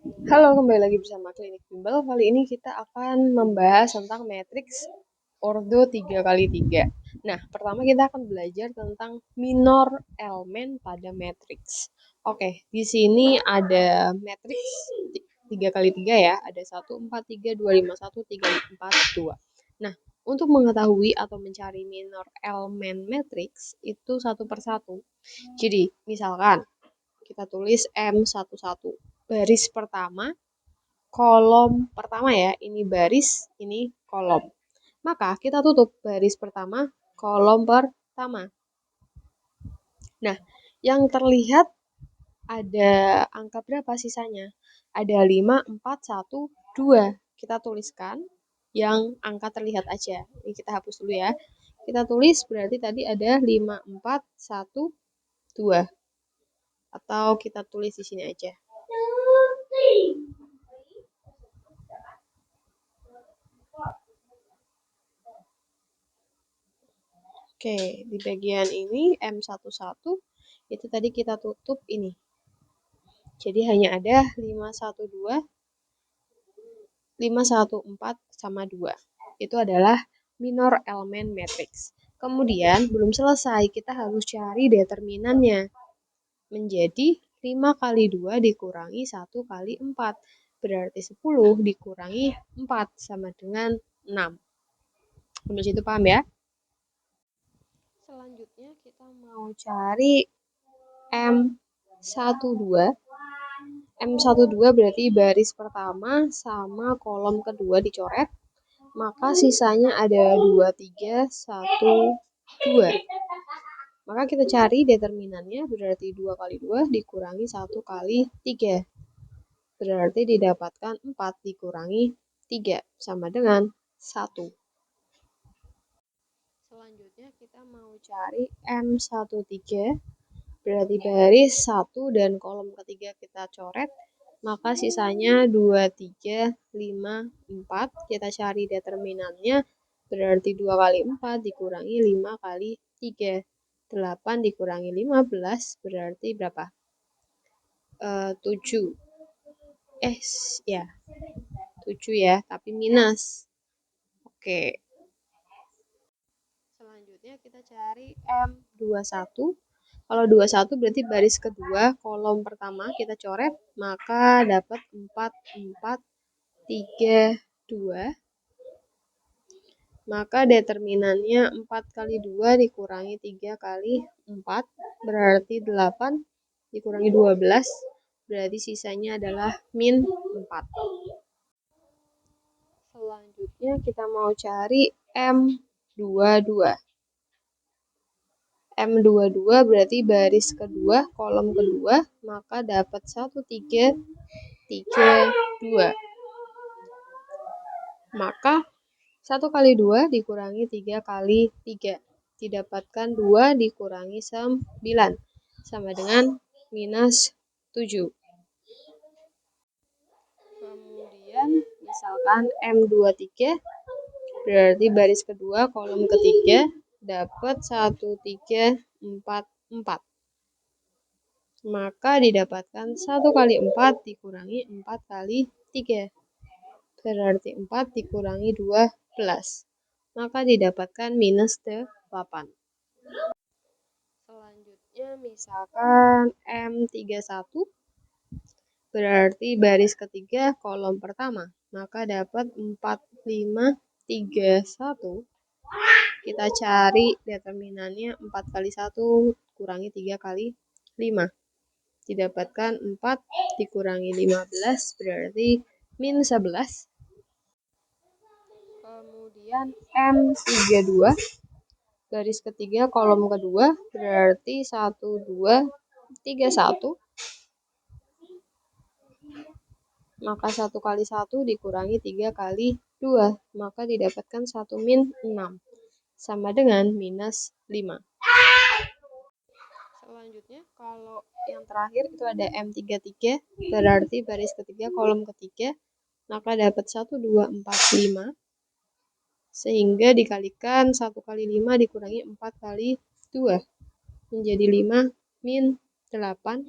Halo, kembali lagi bersama Klinik Bimbel. Kali ini kita akan membahas tentang matriks ordo 3x3. Nah, pertama kita akan belajar tentang minor elemen pada matriks. Oke, di sini ada matriks 3x3 ya. Ada 1, 4, 3, 2, 5, 1, 3, 4, 2. Nah, untuk mengetahui atau mencari minor elemen matriks itu satu persatu. Jadi, misalkan kita tulis M11. Baris pertama, kolom pertama ya, ini baris, ini kolom. Maka kita tutup baris pertama, kolom pertama. Nah, yang terlihat ada angka berapa sisanya? Ada 5, 4, 1, 2. Kita tuliskan yang angka terlihat aja. Ini kita hapus dulu ya. Kita tulis berarti tadi ada 5, 4, 1, 2. Atau kita tulis di sini aja. Oke, di bagian ini M11 itu tadi kita tutup ini. Jadi hanya ada 512, 514 sama 2. Itu adalah minor elemen matriks. Kemudian belum selesai, kita harus cari determinannya. Menjadi 5 kali 2 dikurangi 1 kali 4. Berarti 10 dikurangi 4 sama dengan 6. Sampai situ paham ya? Selanjutnya kita mau cari M12. M12 berarti baris pertama sama kolom kedua dicoret. Maka sisanya ada 2, 3, 1, 2. Maka kita cari determinannya berarti 2 kali 2 dikurangi 1 kali 3. Berarti didapatkan 4 dikurangi 3 sama dengan 1. Selanjutnya kita mau cari M13. Berarti baris 1 dan kolom ketiga kita coret. Maka sisanya 2, 3, 5, 4. Kita cari determinannya. Berarti 2 kali 4 dikurangi 5 kali 3. 8 dikurangi 15 berarti berapa? 7. Ya. 7 ya, tapi minus. Oke. Selanjutnya kita cari M21. Kalau 21 berarti baris kedua, kolom pertama kita coret, maka dapat 4, 4, 3, 2. Maka determinannya 4 kali 2 dikurangi 3 kali 4, berarti 8 dikurangi 12, berarti sisanya adalah min 4. Selanjutnya kita mau cari M22. M22 berarti baris kedua, kolom kedua, maka dapat 1, 3, 3, 2. Maka 1 kali 2 dikurangi 3 kali 3. Didapatkan 2 dikurangi 9. Sama dengan minus 7. Kemudian misalkan M23 berarti baris kedua, kolom ketiga, dapat 1, 3, 4, 4. Maka didapatkan 1 kali 4 dikurangi 4 kali 3. Berarti 4 dikurangi 12. Maka didapatkan minus 8. Selanjutnya misalkan M31 berarti baris ketiga, kolom pertama. Maka dapat 4, 5, 3, 1. Kita cari determinannya 4 kali 1 kurangi 3 kali 5. Didapatkan 4 dikurangi 15 berarti min 11. Kemudian M32 garis ketiga kolom kedua berarti 1, 2, 3, 1. Maka 1 kali 1 dikurangi 3 kali 2. Maka didapatkan 1 min 6. Sama dengan minus 5. Selanjutnya kalau yang terakhir itu ada M33 berarti baris ketiga kolom ketiga, maka dapat 1, 2, 4, 5. Sehingga dikalikan 1 kali 5 dikurangi 4 kali 2. Menjadi 5 min 8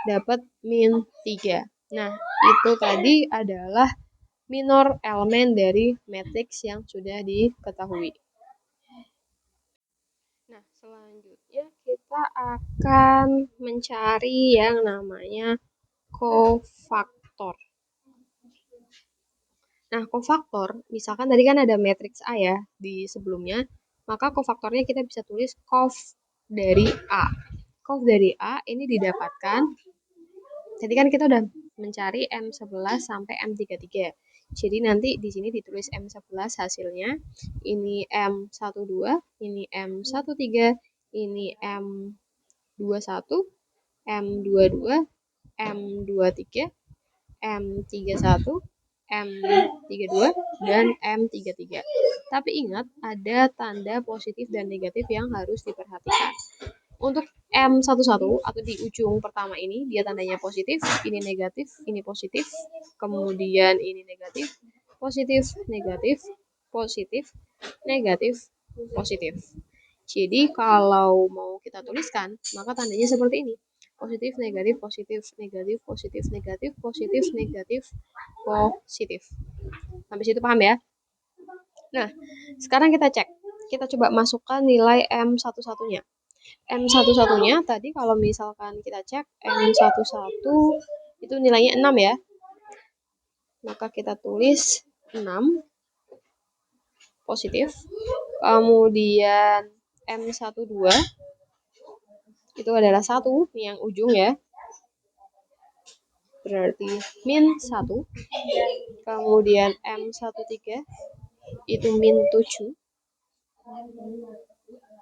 dapat min 3. Nah, itu tadi adalah minor elemen dari matriks yang sudah diketahui. Nah, selanjutnya kita akan mencari yang namanya kofaktor. Nah, kofaktor, misalkan tadi kan ada matriks A ya di sebelumnya, maka kofaktornya kita bisa tulis kof dari A. Kof dari A ini didapatkan, jadi kan kita udah mencari M11 sampai M33. Jadi nanti di sini ditulis M11 hasilnya, ini M12, ini M13, ini M21, M22, M23, M31, M32, dan M33. Tapi ingat, ada tanda positif dan negatif yang harus diperhatikan. Untuk M11 atau di ujung pertama ini, dia tandanya positif, ini negatif, ini positif, kemudian ini negatif, positif, negatif, positif, negatif, positif. Jadi kalau mau kita tuliskan, maka tandanya seperti ini. Positif, negatif, positif, negatif, positif, negatif, positif, negatif, positif. Sampai situ paham ya? Nah, sekarang kita cek. Kita coba masukkan nilai M11-nya. M11-nya tadi kalau misalkan kita cek M11 itu nilainya 6 ya. Maka kita tulis 6 positif. Kemudian M12 itu adalah 1 yang ujung ya. Berarti min 1. Kemudian M13 itu min 7.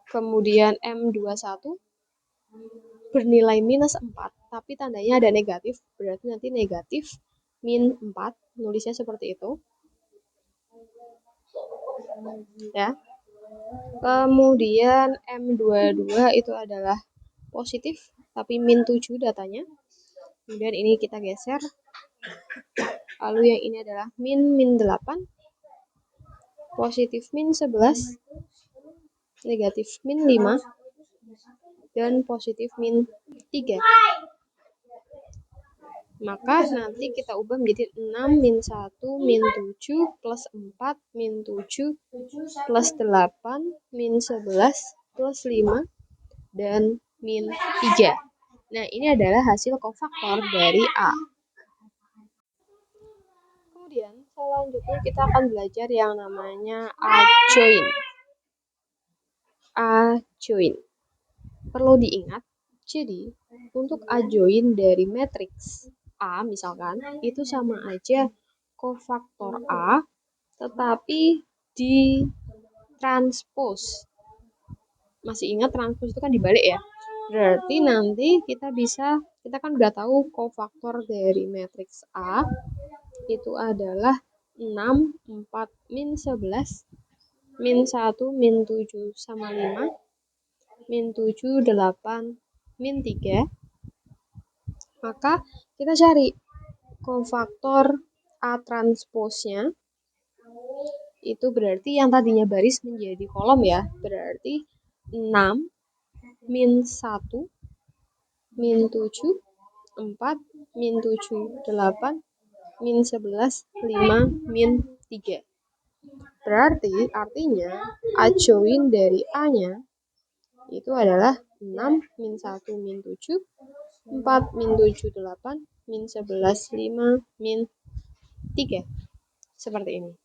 Kemudian M21 bernilai minus 4, tapi tandanya ada negatif, berarti nanti negatif min 4, nulisnya seperti itu. Ya. Kemudian M22 itu adalah positif, tapi min 7 datanya. Kemudian ini kita geser. Lalu yang ini adalah min 8, positif min 11, negatif min 5, dan positif min 3. Maka nanti kita ubah menjadi 6 min 1 min 7 plus 4 min 7 plus 8 min 11 plus 5 dan min 3. Nah, ini adalah hasil kofaktor dari A. Kemudian selanjutnya kita akan belajar yang namanya adjoin. Adjoin. Perlu diingat, jadi untuk adjoin dari matriks A misalkan, itu sama aja kofaktor A, tetapi di transpose. Masih ingat transpose itu kan dibalik ya? Berarti nanti kita kan udah tahu kofaktor dari matriks A, itu adalah 6, 4, min 11, min 1, min 7, sama 5, min 7, 8, min 3. Maka kita cari kofaktor A transpose-nya, itu berarti yang tadinya baris menjadi kolom ya, berarti 6, min 1, min 7, 4, min 7, 8, min 11, 5, min 3. Berarti artinya adjoin dari A-nya itu adalah 6, min 1, min 7, 4, min 7, 8, min 11, 5, min 3. Seperti ini.